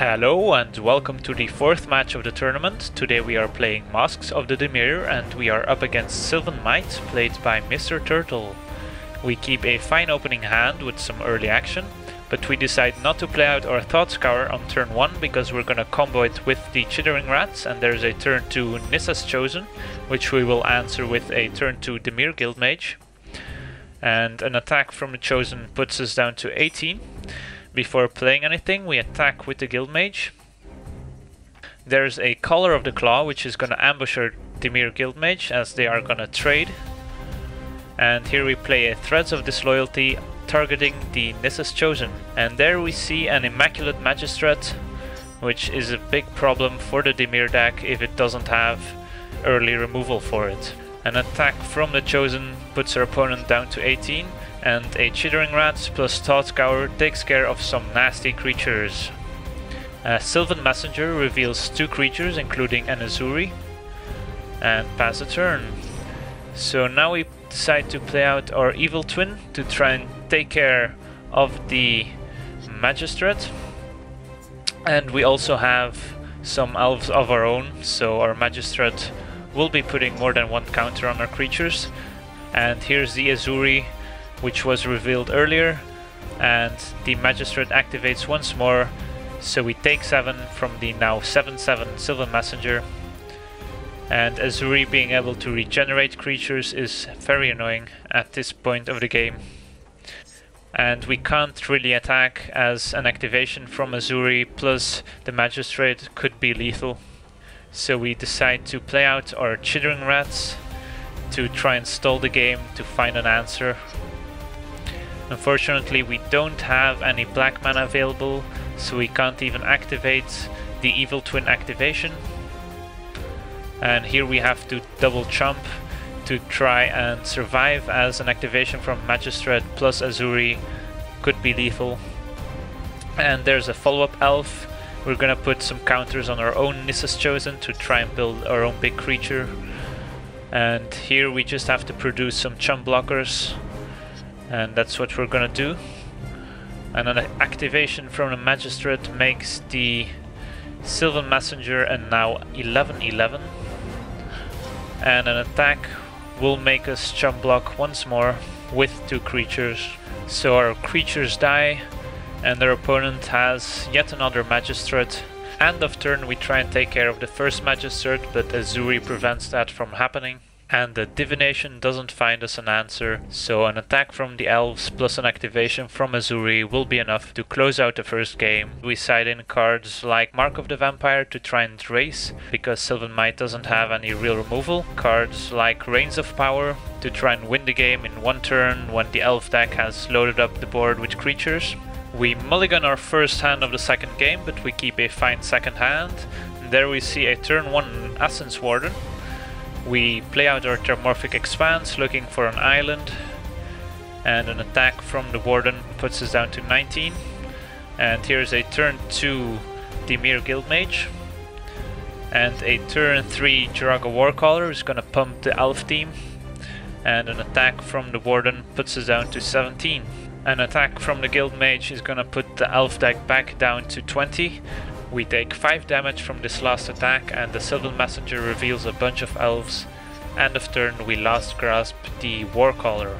Hello and welcome to the fourth match of the tournament. Today we are playing Masks of the Dimir and we are up against Sylvan Might, played by Mr. Turtle. We keep a fine opening hand with some early action, but we decide not to play out our Thought Scour on turn 1 because we're gonna combo it with the Chittering Rats, and there's a turn 2 Nissa's Chosen, which we will answer with a turn 2 Dimir Guildmage. And an attack from the Chosen puts us down to 18. Before playing anything, we attack with the Guildmage. There's a Collar of the Claw, which is going to ambush our Dimir Guildmage, as they are going to trade. And here we play a Threads of Disloyalty, targeting the Nissa's Chosen. And there we see an Immaculate Magistrate, which is a big problem for the Dimir deck if it doesn't have early removal for it. An attack from the Chosen puts our opponent down to 18. And a Chittering Rat plus Thought Scour takes care of some nasty creatures. Sylvan Messenger reveals 2 creatures, including an Azuri, and pass the turn. So now we decide to play out our Evil Twin to try and take care of the Magistrate. And we also have some elves of our own, so our Magistrate will be putting more than one counter on our creatures. And here's the Azuri, which was revealed earlier, and the Magistrate activates once more, so we take 7 from the now 7/7 Sylvan Messenger. And Azuri being able to regenerate creatures is very annoying at this point of the game. And we can't really attack, as an activation from Azuri plus the Magistrate could be lethal. So we decide to play out our Chittering Rats to try and stall the game to find an answer. Unfortunately, we don't have any black mana available, so we can't even activate the Evil Twin activation. And here we have to double jump to try and survive, as an activation from Magistrate plus Azuri could be lethal. And there's a follow-up elf. We're gonna put some counters on our own Nissa's Chosen to try and build our own big creature. And here we just have to produce some chump blockers. And that's what we're gonna do. And an activation from the Magistrate makes the Sylvan Messenger and now 11/11. And an attack will make us chump block once more with 2 creatures. So our creatures die, and their opponent has yet another Magistrate. End of turn we try and take care of the first Magistrate, but Azuri prevents that from happening. And the Divination doesn't find us an answer, so an attack from the elves plus an activation from Azuri will be enough to close out the first game. We side in cards like Mark of the Vampire to try and race, because Sylvan Might doesn't have any real removal. Cards like Reigns of Power to try and win the game in one turn when the elf deck has loaded up the board with creatures. We mulligan our first hand of the second game, but we keep a fine second hand. And there we see a turn 1 Essence Warden. We play out our Terramorphic Expanse, looking for an island, and an attack from the Warden puts us down to 19. And here's a turn 2 Dimir Guildmage, and a turn 3 Jiraga Warcaller who's gonna pump the elf team, and an attack from the Warden puts us down to 17. An attack from the Guildmage is gonna put the elf deck back down to 20. We take 5 damage from this last attack, and the Sylvan Messenger reveals a bunch of elves. End of turn we last grasp the Warcaller.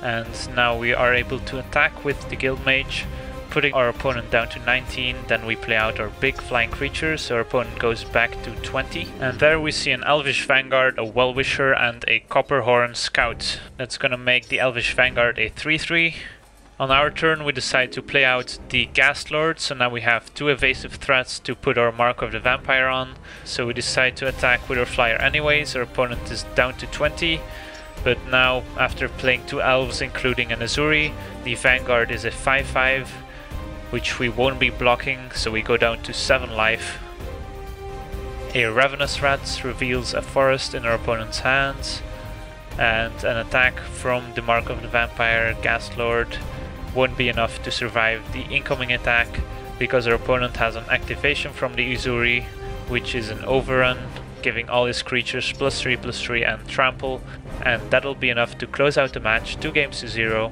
And now we are able to attack with the Guildmage, putting our opponent down to 19. Then we play out our big flying creatures, so our opponent goes back to 20. And there we see an Elvish Vanguard, a Well-Wisher, and a Copperhorn Scout. That's gonna make the Elvish Vanguard a 3/3. On our turn we decide to play out the Ghast Lord, so now we have 2 evasive threats to put our Mark of the Vampire on. So we decide to attack with our flyer anyways. Our opponent is down to 20, but now after playing 2 elves including an Azuri, the Vanguard is a 5/5, which we won't be blocking, so we go down to 7 life. A Ravenous Rat reveals a forest in our opponent's hands, and an attack from the Mark of the Vampire Ghast Lord won't be enough to survive the incoming attack, because our opponent has an activation from the Azuri, which is an overrun, giving all his creatures +3/+3 and trample, and that'll be enough to close out the match 2 games to 0.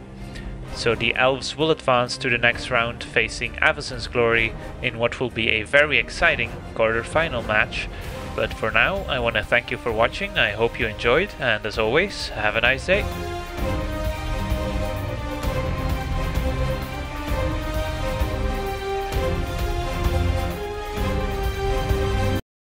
So the elves will advance to the next round facing Avacyn's Glory in what will be a very exciting quarter-final match. But for now, I want to thank you for watching, I hope you enjoyed, and as always, have a nice day.